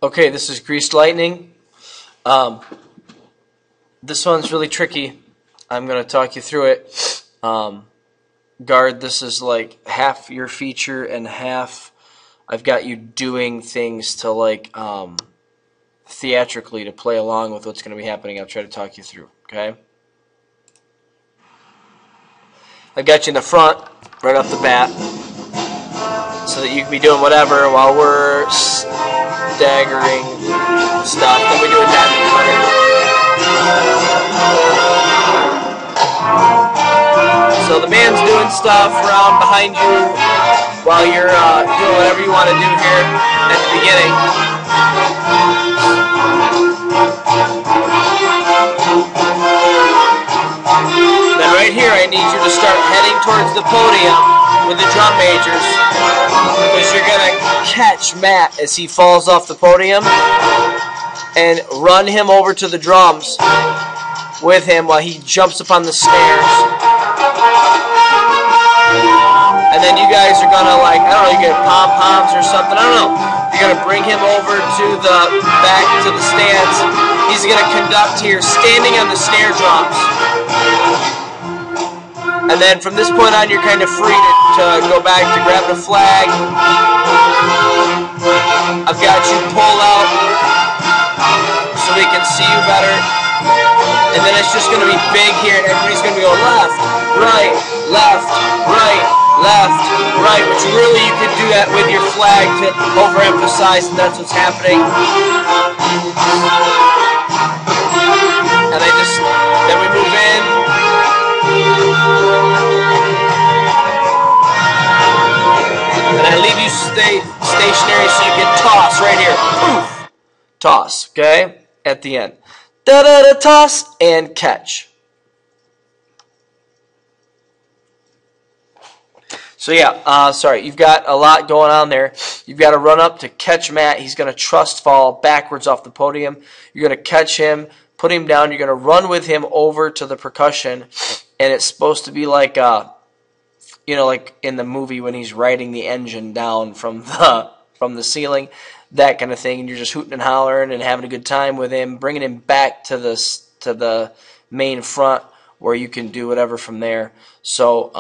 Okay, this is Greased Lightning. This one's really tricky. I'm going to talk you through it. Guard, this is like half your feature and half I've got you doing things to like theatrically to play along with what's going to be happening. I'll try to talk you through, okay? I've got you in the front right off the bat so that you can be doing whatever while we're staggering stuff. Then we do a diving cutter. So the band's doing stuff around behind you while you're doing whatever you want to do here at the beginning. Then right here I need you to start heading towards the podium with the drum majors, because you're going to catch Matt as he falls off the podium and run him over to the drums with him while he jumps up on the stairs. And then you guys are going to, like, I don't know, you get pom-poms or something, I don't know. You're going to bring him over to the back to the stands. He's going to conduct here standing on the snare drums. And then from this point on, you're kind of free to go back to grab the flag. I've got you pull out so we can see you better. And then it's just going to be big here, and everybody's going to go left, right, left, right, left, right. Which really you could do that with your flag to overemphasize, and that's what's happening. And then we move in. And I leave you stationary so you can toss right here. Poof! Toss, okay? At the end. Da-da-da, toss, and catch. So yeah, sorry, you've got a lot going on there. You've got to run up to catch Matt. He's going to trust fall backwards off the podium. You're going to catch him, put him down. You're going to run with him over to the percussion, and it's supposed to be like you know, like in the movie when he's riding the engine down from the ceiling, that kind of thing. And you're just hooting and hollering and having a good time with him, bringing him back to the main front where you can do whatever from there. So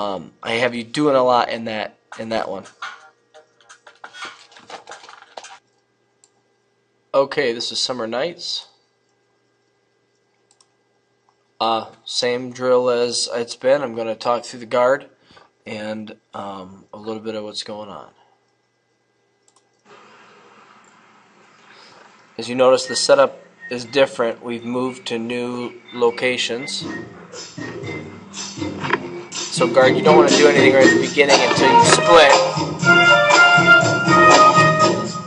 I have you doing a lot in that one. Okay, this is Summer Nights. Same drill as it's been. I'm going to talk through the guard and a little bit of what's going on. As you notice, the setup is different. We've moved to new locations. So guard, you don't want to do anything right at the beginning until you split.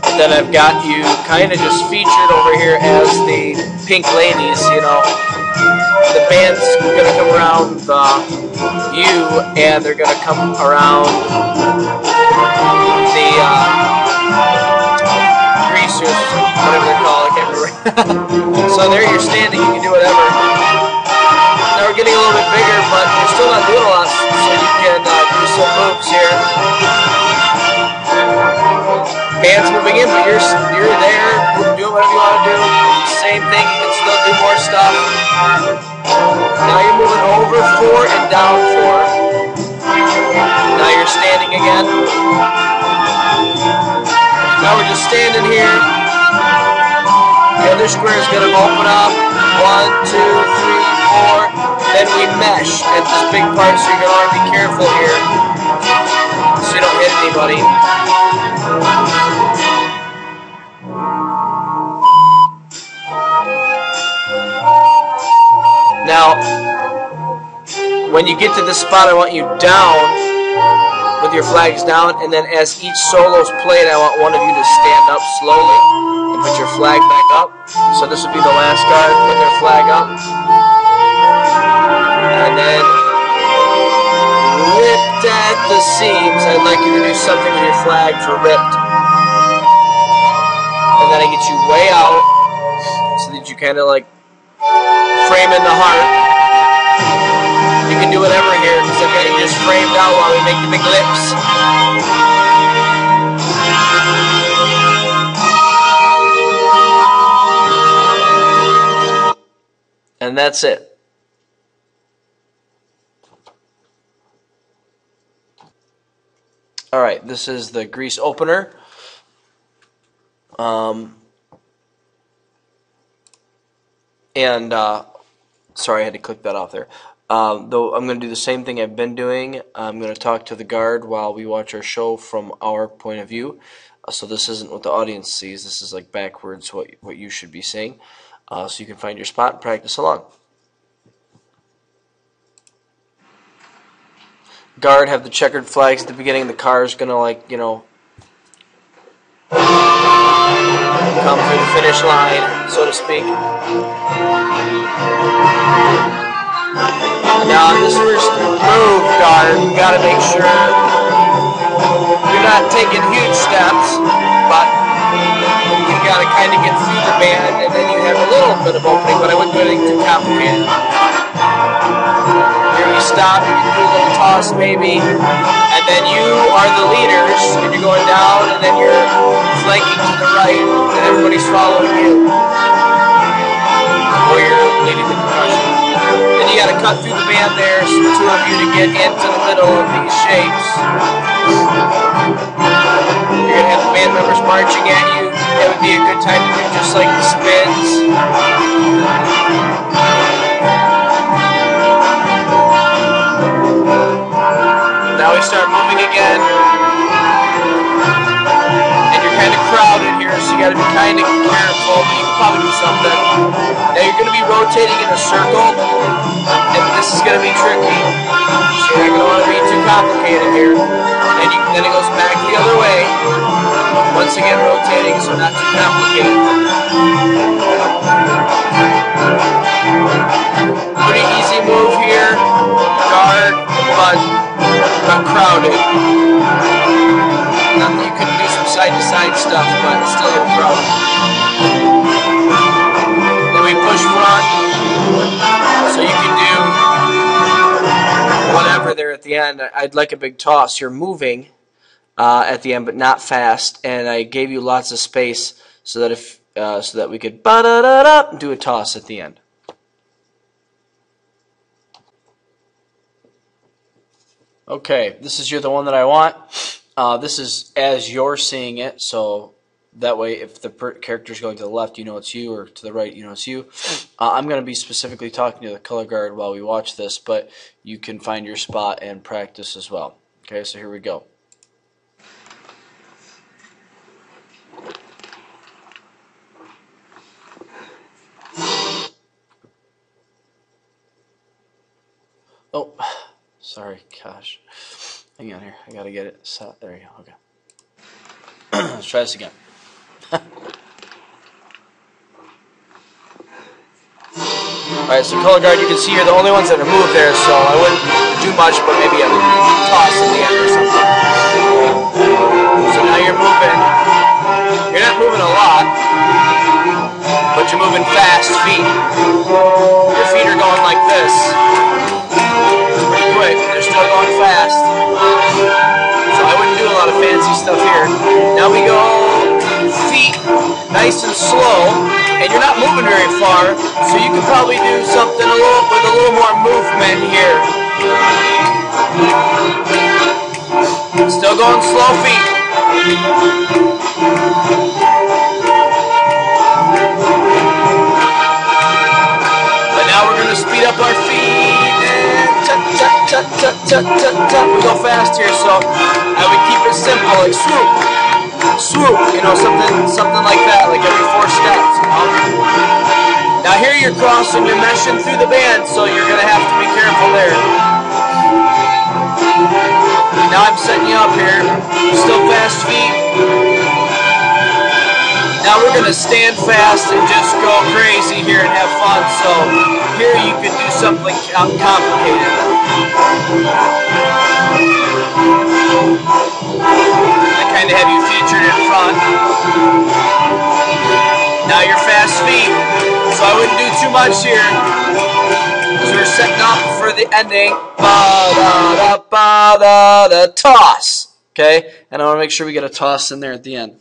And then I've got you kind of just featured over here as the Pink Ladies, you know. The band's going to come around you, and they're going to come around the greasers, whatever they're called, I can't remember. So there you're standing, you can do whatever. Now we're getting a little bit bigger, but you're still not doing a lot, so you can do some moves here. Band's moving in, but you're there, doing whatever you want to do. Same thing, you can still do more stuff. Now you're moving over 4 and down 4. Now you're standing again. Now we're just standing here. The other square is going to open up. 1, 2, 3, 4. Then we mesh at this big part, so you're going to want to be careful here so you don't hit anybody. Now, when you get to this spot, I want you down with your flags down, and then as each solo's played, I want one of you to stand up slowly and put your flag back up. So this would be the last guard, put their flag up. And then ripped at the seams. I'd like you to do something with your flag for ripped. And then I get you way out so that you kind of like frame in the heart. You can do whatever here because I've got you just framed out while we make the big lips. And that's it. All right, this is the grease opener. Sorry, I had to click that off there. Though I'm going to do the same thing I've been doing. I'm going to talk to the guard while we watch our show from our point of view. So this isn't what the audience sees. This is like backwards what you should be seeing. So you can find your spot and practice along. Guard have the checkered flags at the beginning. The car is going to, like, you know, come through the finish line, so to speak. Now on this first move, guard, you got to make sure you're not taking huge steps, but you got to kind of get through the band, and then you have a little bit of opening, but I wouldn't do anything too complicated. Here we stop, you can do a little toss maybe, and then you are the leaders, and you're going down, and then you're flanking to the right, and everybody's following you, or you're leading the percussion. Then you got to cut through the band there, so the two of you to get into the middle of these shapes. You're going to have the band members marching at you. That would be a good time to do just like the spins. Now we start moving again. And you're kind of crowded here, so you got to be kind of careful, but you can probably do something. Now you're going to be rotating in a circle, and this is going to be tricky. So you're not going to want to be too complicated here. And then it goes back the other way. Once again rotating, so not too complicated. Pretty easy move here. Guard, but crowded. Not that you couldn't do some side-to-side stuff, but it's still a little crowded. Then we push front, so you can do whatever there at the end. I'd like a big toss. You're moving at the end, but not fast. And I gave you lots of space so that so that we could ba-da-da-da do a toss at the end. Okay, this is the one that I want. This is as you're seeing it, so that way if the character is going to the left, you know it's you, or to the right, you know it's you. I'm going to be specifically talking to the color guard while we watch this, but you can find your spot and practice as well. Okay, so here we go. Oh, sorry, gosh. Hang on here. I gotta get it set. There you go. Okay. Let's try this again. Alright, so color guard, you can see you're the only ones that are moved there, so I wouldn't do much, but maybe a toss in the end or something. So now you're moving. You're not moving a lot, but you're moving fast feet. Your feet are going like this. Pretty quick. They're still going fast. So I wouldn't do a lot of fancy stuff here. Now we go feet nice and slow, and you're not moving very far, so you could probably do something with a little more movement here. Still going slow feet. But now we're going to speed up our feet. We go fast here, so I would keep it simple, like swoop, swoop, you know, something like that, like every 4 steps, you know. Now here you're crossing, you're meshing through the band, so you're going to have to be careful there. Now I'm setting you up here, still fast feet. Now we're going to stand fast and just go crazy here and have fun, so here you could do something complicated. I kind of have you featured in front. Now you're fast feet, so I wouldn't do too much here, because we're setting up for the ending. Ba-da-da-ba-da-da, toss. Okay, and I want to make sure we get a toss in there at the end.